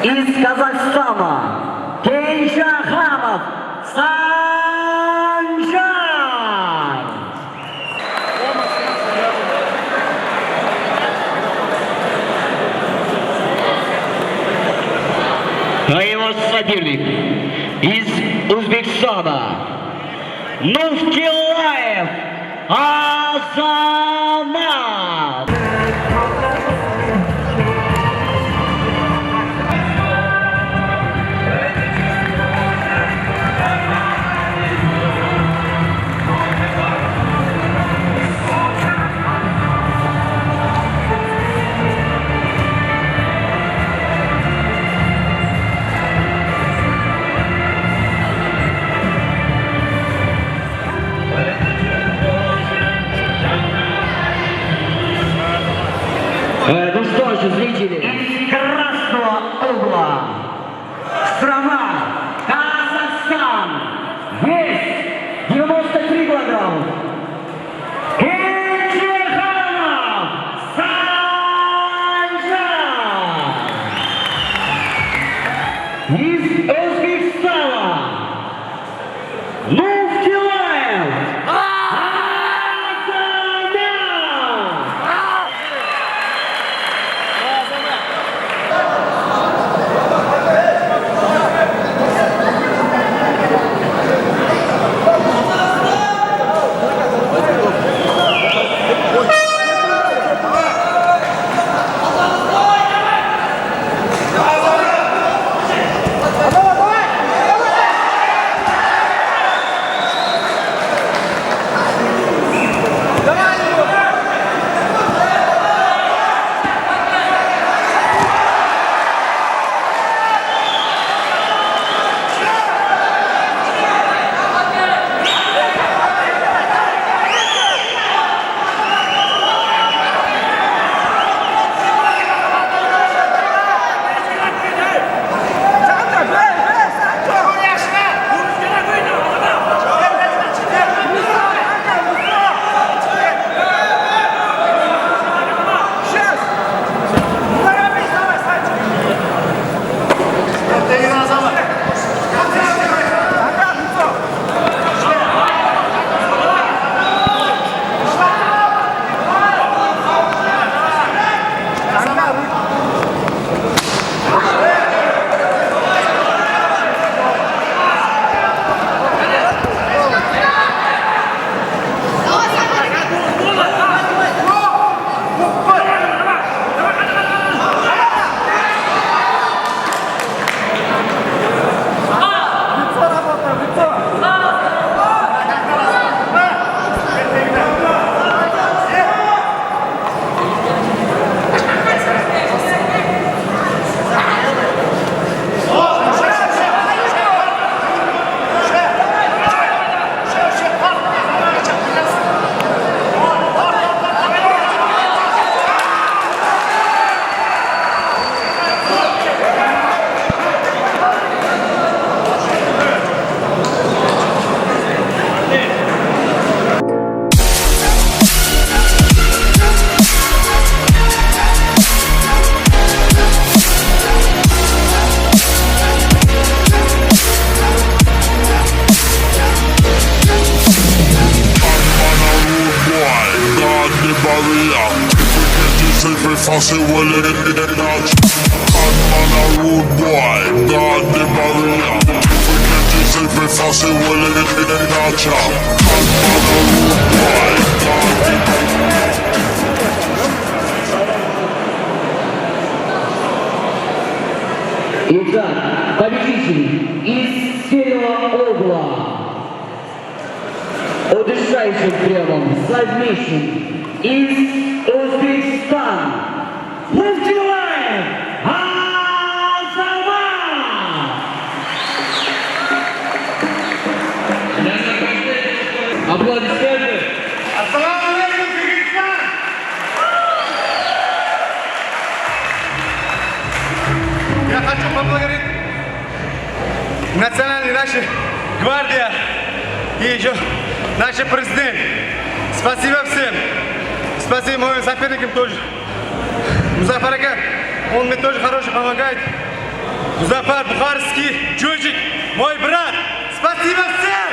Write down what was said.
из Казахстана Кенжаханов Санжар. А его соперник из Узбекистана Нуфтилаев Азамат. Ну что же, зрители, из красного угла страна Казахстан, вес 93 килограмма. Кенжаханов Санжар. Из Узбекистана Нуфтилаев Fancy willing in the notch. I'm on a rude boy, God the barrier. We can't use it for fancy willing in the notch. I'm on a rude boy, God the barrier. Итак, победитель из северного угла, удушающим приемом, submission, из Узбекистана, Нуфтилаев Азамат. Аплодисменты. Ассаламу алейкум, Кыргызстан! Я хочу поблагодарить национальной нашей гвардии и еще наш президент. Спасибо всем. Спасибо моим соперникам тоже. Музафар Ака, он мне тоже хороший помогает. Музафар Бухарский, Джуджик, мой брат. Спасибо всем!